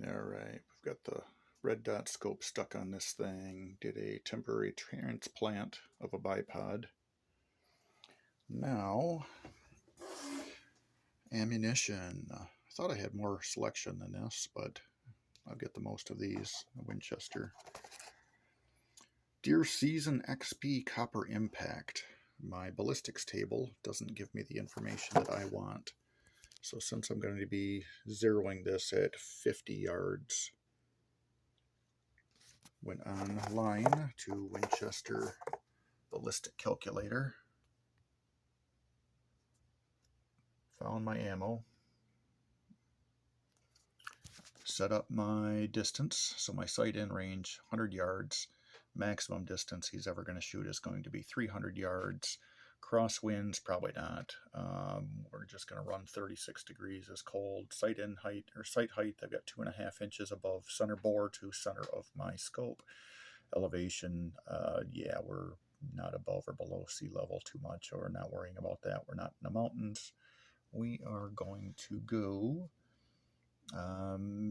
Alright, we've got the red dot scope stuck on this thing. Did a temporary transplant of a bipod. Now, ammunition. I thought I had more selection than this, but I'll get the most of these. Winchester. Deer Season XP Copper Impact. My ballistics table doesn't give me the information that I want. So since I'm going to be zeroing this at 50 yards, went online to Winchester Ballistic Calculator, found my ammo, set up my distance, so my sight in range 100 yards, maximum distance he's ever going to shoot is going to be 300 yards. Crosswinds, probably not. We're just going to run 36 degrees as cold. Sight in height, or sight height, I've got 2.5 inches above center bore to center of my scope. Elevation, yeah, we're not above or below sea level too much, or not worrying about that. We're not in the mountains. We are going to go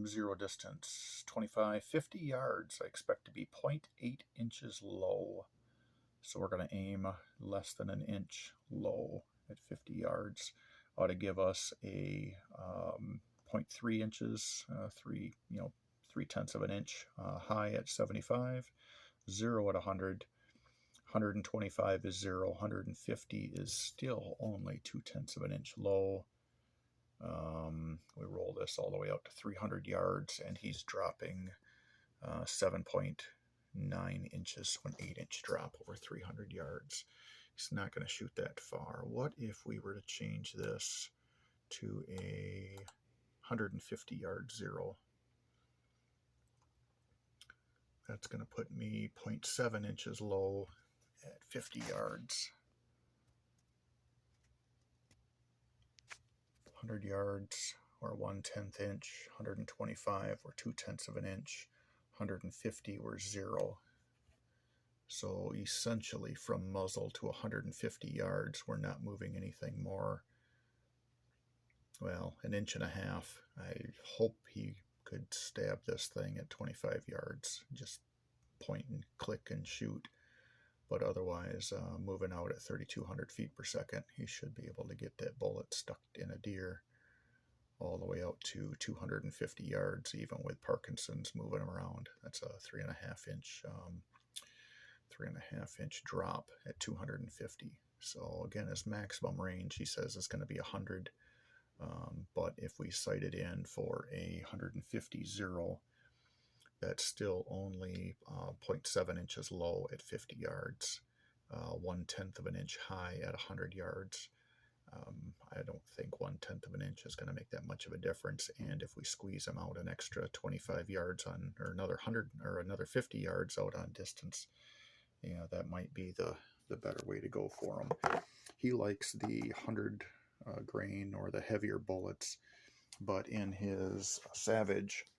zero distance, 25, 50 yards. I expect to be 0.8 inches low. So we're going to aim less than an inch low at 50 yards. Ought to give us a 0.3 inches, 3/10 of an inch high at 75, 0 at 100, 125 is 0, 150 is still only 2/10 of an inch low. We roll this all the way out to 300 yards, and he's dropping 7.9 inches, so an 8-inch drop over 300 yards. He's not going to shoot that far. What if we were to change this to a 150 yard zero? That's going to put me 0.7 inches low at 50 yards. 100 yards, or 1/10 inch. 125, or 2/10 of an inch. 150, or 0. So essentially from muzzle to 150 yards, we're not moving anything more. Well, an inch and a half. I hope he could stab this thing at 25 yards. Just point and click and shoot. But otherwise, moving out at 3,200 feet per second, he should be able to get that bullet stuck in a deer all the way out to 250 yards, even with Parkinson's moving him around. That's a 3.5 inch drop at 250. So again, his maximum range, he says, is going to be 100. But if we sight it in for a 150 zero, that's still only 0.7 inches low at 50 yards, 1/10 of an inch high at 100 yards. I don't think 1/10 of an inch is going to make that much of a difference. And if we squeeze him out an extra 25 yards on, or another 100, or another 50 yards out on distance, yeah, that might be the better way to go for him. He likes the 100 grain or the heavier bullets, but in his Savage,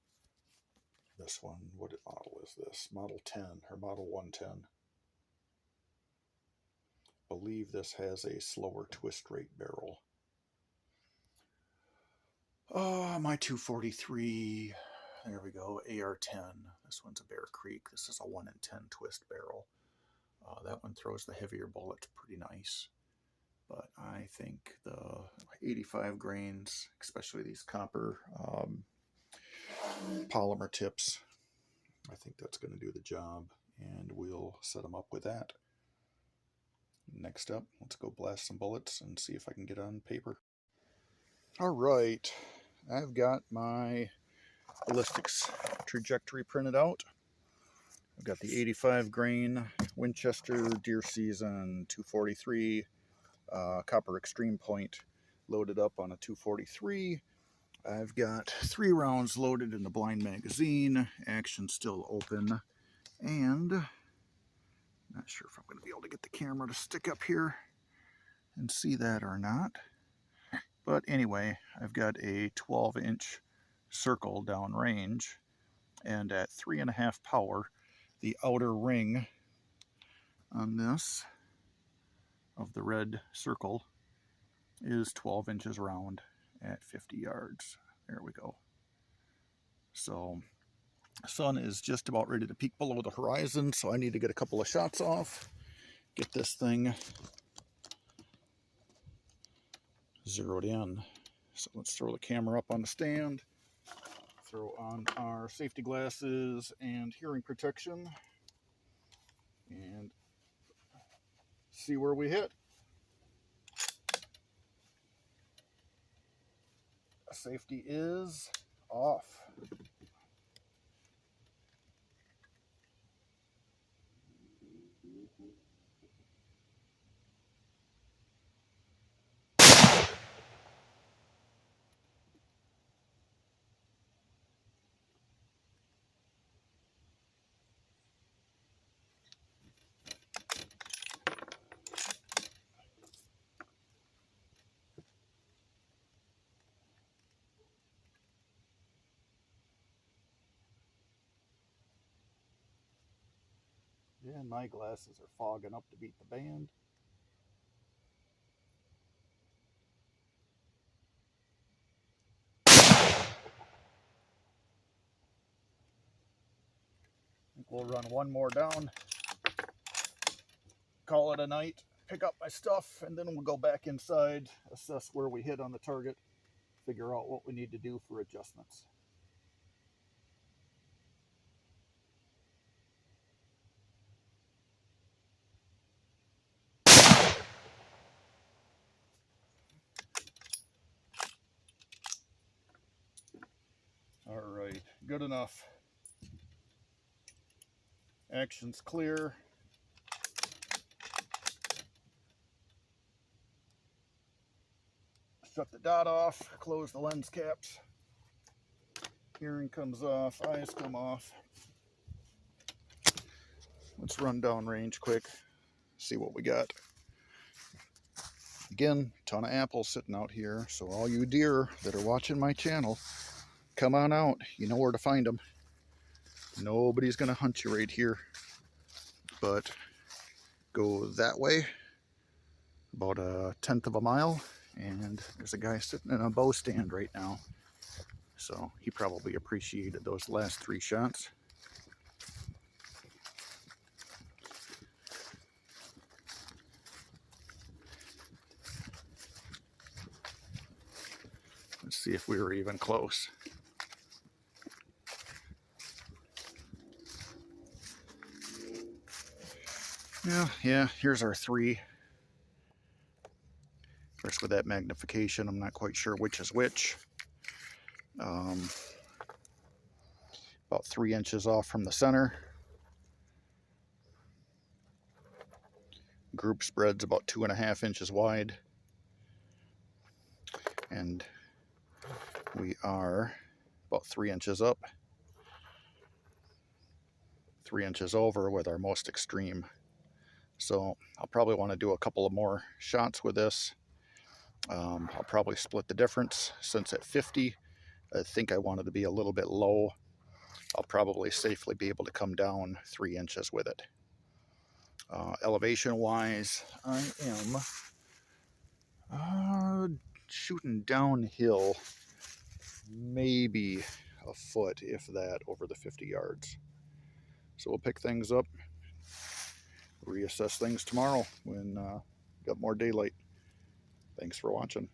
this one, what model is this? Model 10, or Model 110. I believe this has a slower twist rate barrel. My 243, there we go, AR-10. This one's a Bear Creek. This is a 1 in 10 twist barrel. That one throws the heavier bullets pretty nice. But I think the 85 grains, especially these copper polymer tips, I think that's going to do the job, and we'll set them up with that. Next up, let's go blast some bullets and see if I can get on paper. All right, I've got my ballistics trajectory printed out. I've got the 85 grain Winchester Deer Season 243 copper extreme point loaded up on a 243. I've got 3 rounds loaded in the blind magazine, action still open, and not sure if I'm going to be able to get the camera to stick up here and see that or not. But anyway, I've got a 12-inch circle downrange, and at 3.5 power, the outer ring on this of the red circle is 12 inches round at 50 yards. There we go. So the sun is just about ready to peak below the horizon, so I need to get a couple of shots off, get this thing zeroed in. So let's throw the camera up on the stand, throw on our safety glasses and hearing protection, and see where we hit. Safety is off. Yeah, my glasses are fogging up to beat the band. I think we'll run one more down, call it a night, pick up my stuff, and then we'll go back inside, assess where we hit on the target, figure out what we need to do for adjustments. All right, good enough. Action's clear. Shut the dot off, close the lens caps. Hearing comes off, eyes come off. Let's run down range quick, see what we got. Again, ton of apples sitting out here, so all you deer that are watching my channel, come on out. You know where to find them. Nobody's gonna hunt you right here, but go that way about 1/10 of a mile, and there's a guy sitting in a bow stand right now, so he probably appreciated those last 3 shots. Let's see if we were even close. Yeah, here's our 3. Of course, with that magnification, I'm not quite sure which is which. About 3 inches off from the center. Group spread's about 2.5 inches wide. And we are about 3 inches up, 3 inches over with our most extreme. So I'll probably want to do a couple of more shots with this. I'll probably split the difference, since at 50, I think I wanted to be a little bit low. I'll probably safely be able to come down 3 inches with it. Elevation wise, I am shooting downhill, maybe a foot, if that, over the 50 yards. So we'll pick things up, reassess things tomorrow when got more daylight. Thanks for watching.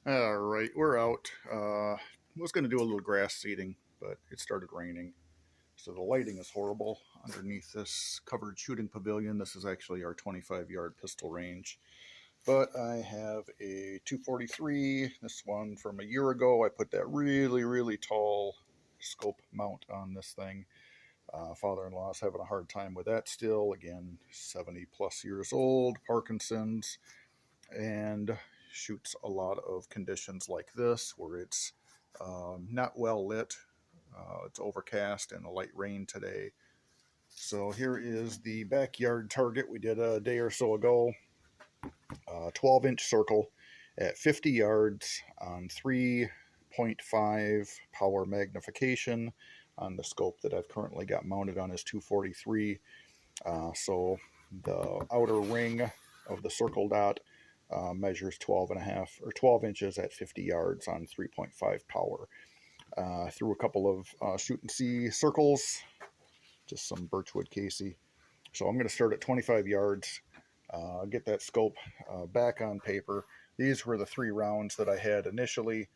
All right, we're out. Was going to do a little grass seeding, but it started raining, so the lighting is horrible underneath this covered shooting pavilion. This is actually our 25-yard pistol range, but I have a 243, this one from a year ago. I put that really tall scope mount on this thing. Father-in-law is having a hard time with that still. Again, 70 plus years old, Parkinson's, and shoots a lot of conditions like this where it's not well lit. It's overcast and a light rain today. So here is the backyard target we did a day or so ago. 12-inch circle at 50 yards on 3.5 power magnification on the scope that I've currently got mounted on his 243. So the outer ring of the circle dot measures 12 inches at 50 yards on 3.5 power. Threw a couple of shoot and see circles, just some birchwood casey. So I'm going to start at 25 yards, get that scope back on paper. These were the 3 rounds that I had initially.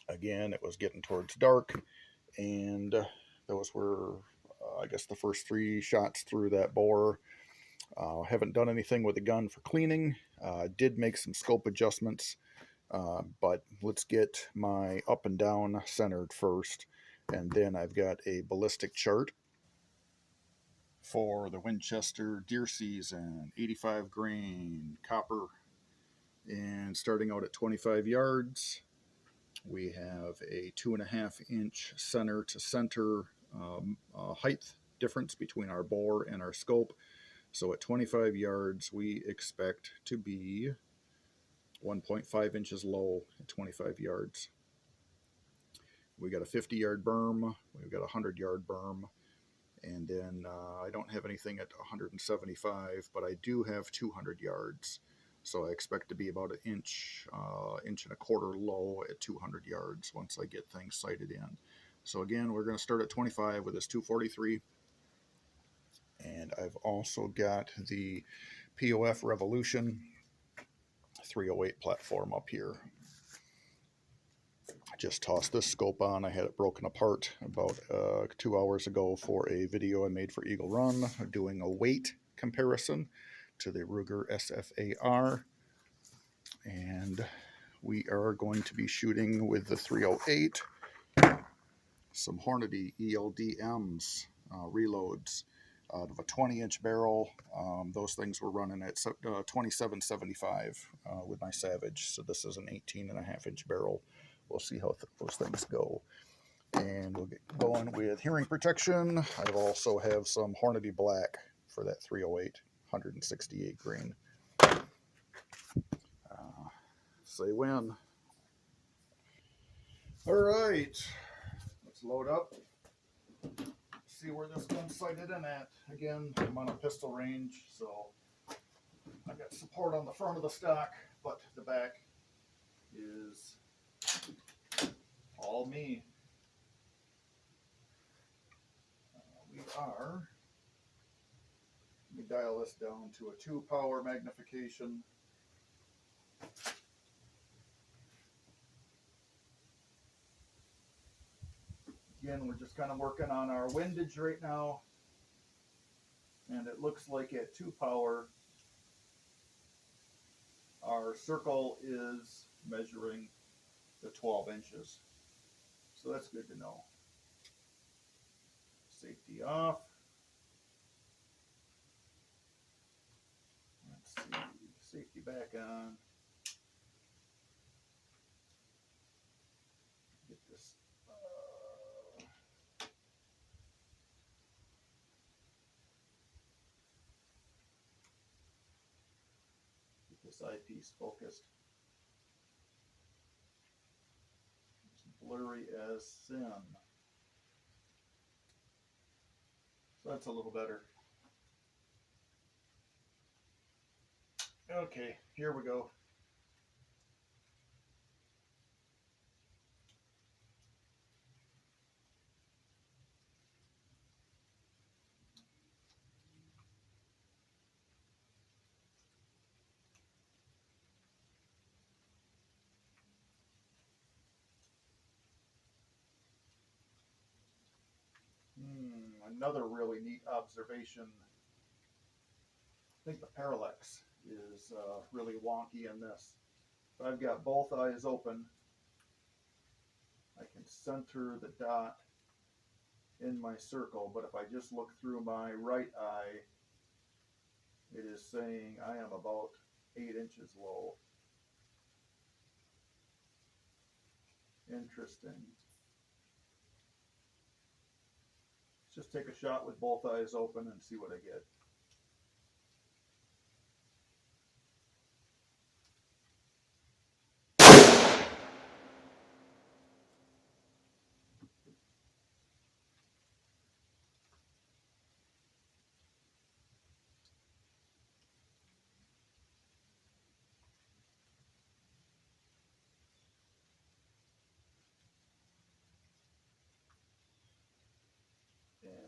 Again, it was getting towards dark, and those were, I guess, the first 3 shots through that bore. Haven't done anything with the gun for cleaning. Did make some scope adjustments, but let's get my up and down centered first, and then I've got a ballistic chart for the Winchester deer season, 85 grain copper, and starting out at 25 yards, we have a 2.5 inch center to center height difference between our bore and our scope. So at 25 yards, we expect to be 1.5 inches low at 25 yards. We got a 50-yard berm, we've got a 100-yard berm, and then I don't have anything at 175, but I do have 200 yards. So I expect to be about an inch, inch and a quarter low at 200 yards once I get things sighted in. So again, we're going to start at 25 with this 243. And I've also got the POF Revolution 308 platform up here. I just tossed this scope on. I had it broken apart about 2 hours ago for a video I made for Eagle Run, doing a weight comparison to the Ruger SFAR. And we are going to be shooting with the 308, some Hornady ELDMs reloads out of a 20-inch barrel. Those things were running at 27.75 with my Savage. So this is an 18.5-inch barrel. We'll see how those things go. And we'll get going with hearing protection. I also have some Hornady Black for that 308, 168 grain. Say when. All right, let's load up. See where this gun's sighted in at. Again, I'm on a pistol range, so I got support on the front of the stock, but the back is all me. Let me dial this down to a 2 power magnification. Again, we're just kind of working on our windage right now, and it looks like at 2 power, our circle is measuring the 12 inches. So that's good to know. Safety off. Let's see, safety back on. Get this. Get this eyepiece focused. It's blurry as sin. So that's a little better. Okay, here we go. Another really neat observation. I think the parallax is really wonky in this. If I've got both eyes open, I can center the dot in my circle, but if I just look through my right eye, it is saying I am about 8 inches low. Interesting. Let's just take a shot with both eyes open and see what I get.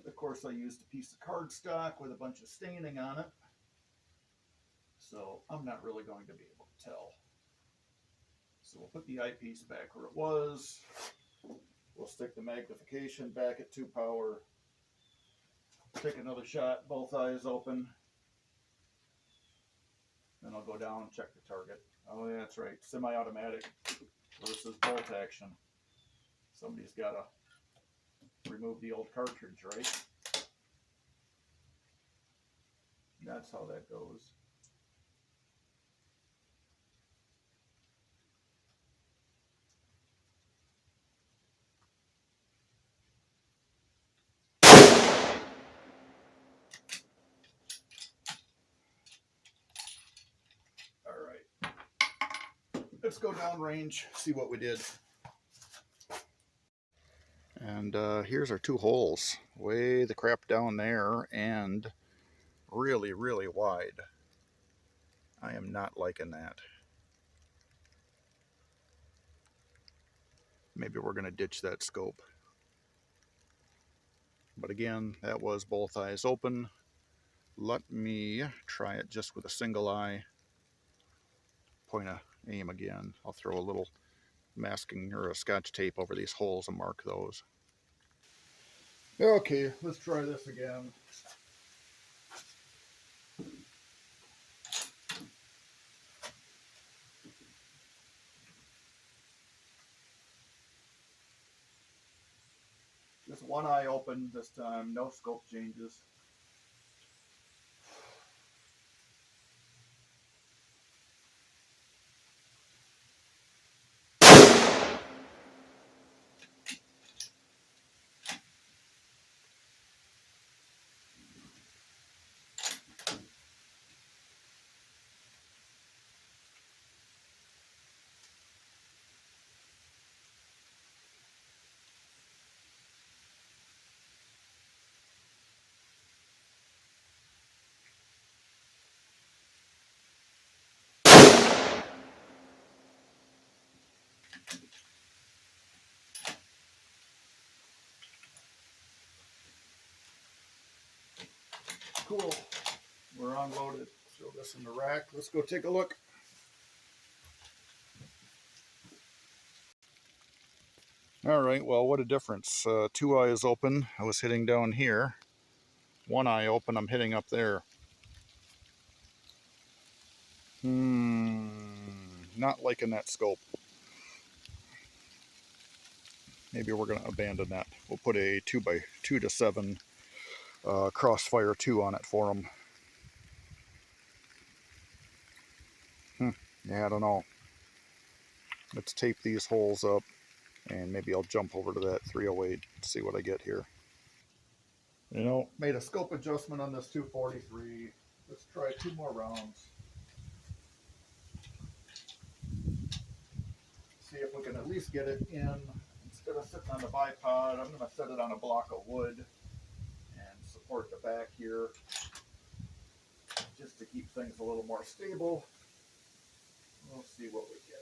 Of course, I used a piece of cardstock with a bunch of staining on it, so I'm not really going to be able to tell. So we'll put the eyepiece back where it was. We'll stick the magnification back at 2 power. Take another shot, both eyes open. Then I'll go down and check the target. Oh, yeah, that's right. Semi-automatic versus bolt action. Somebody's got to remove the old cartridge, right? That's how that goes. All right. Let's go downrange, see what we did. And here's our 2 holes. Way the crap down there and really, really wide. I am not liking that. Maybe we're going to ditch that scope. But again, that was both eyes open. Let me try it just with a single eye. Point of aim again. I'll throw a little masking or a scotch tape over these holes and mark those. Okay, let's try this again. Just one eye open this time, no scope changes. Cool. We're unloaded. Throw this in the rack. Let's go take a look. All right, well, what a difference. 2 eyes open, I was hitting down here. 1 eye open, I'm hitting up there. Not liking that scope. Maybe we're going to abandon that. We'll put a 2x2 to 7 crossfire 2 on it for them. Yeah, I don't know. Let's tape these holes up, and maybe I'll jump over to that 308 and see what I get here. You know, made a scope adjustment on this 243. Let's try 2 more rounds. See if we can at least get it in. Instead of sitting on the bipod, I'm going to set it on a block of wood and support the back here just to keep things a little more stable. We'll see what we get.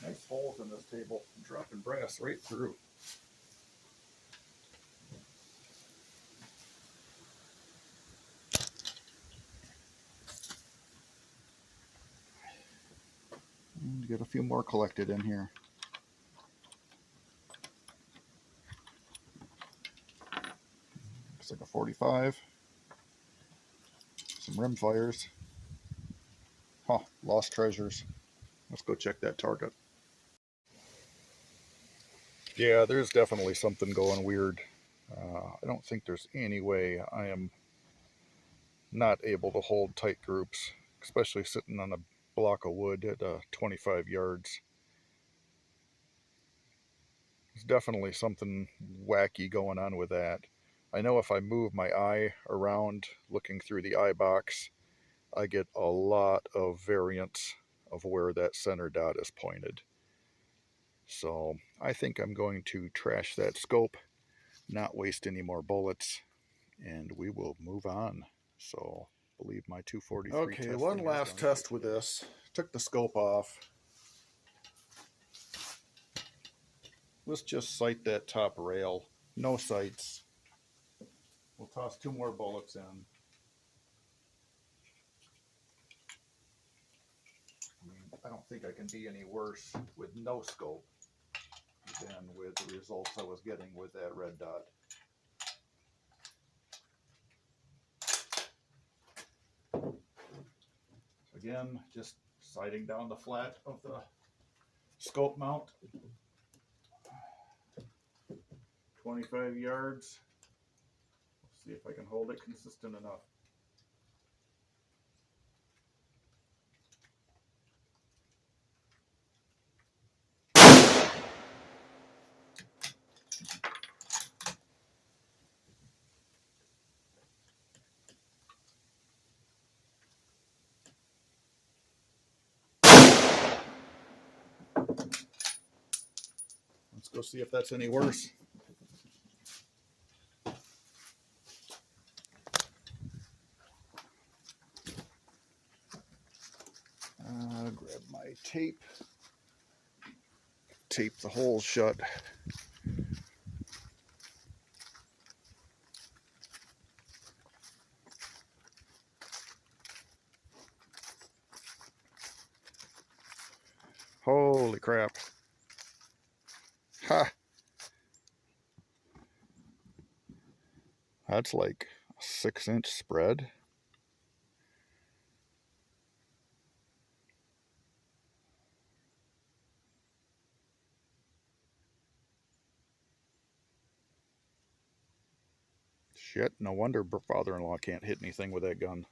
Nice holes in this table. I'm dropping brass right through. And get a few more collected in here. Looks like a 45. Some rim fires. Huh, lost treasures. Let's go check that target. Yeah, there's definitely something going weird. I don't think there's any way I am not able to hold tight groups, especially sitting on a block of wood at 25 yards. There's definitely something wacky going on with that. I know if I move my eye around looking through the eye box, I get a lot of variance of where that center dot is pointed. So I think I'm going to trash that scope, not waste any more bullets, and we will move on. So I believe my 243 Okay, one last test with this. Took the scope off. Let's just sight that top rail. No sights. We'll toss 2 more bullets in. I don't think I can be any worse with no scope than with the results I was getting with that red dot. Again, just sighting down the flat of the scope mount. 25 yards. Let's see if I can hold it consistent enough. Let's go see if that's any worse. Grab my tape. Tape the holes shut. Holy crap. Ha! That's like a 6-inch spread. Shit, no wonder father-in-law can't hit anything with that gun.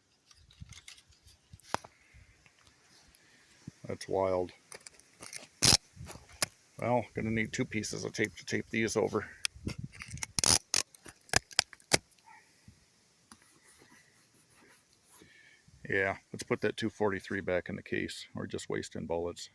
That's wild. Well, gonna need 2 pieces of tape to tape these over. Yeah, let's put that 243 back in the case. We're just wasting bullets.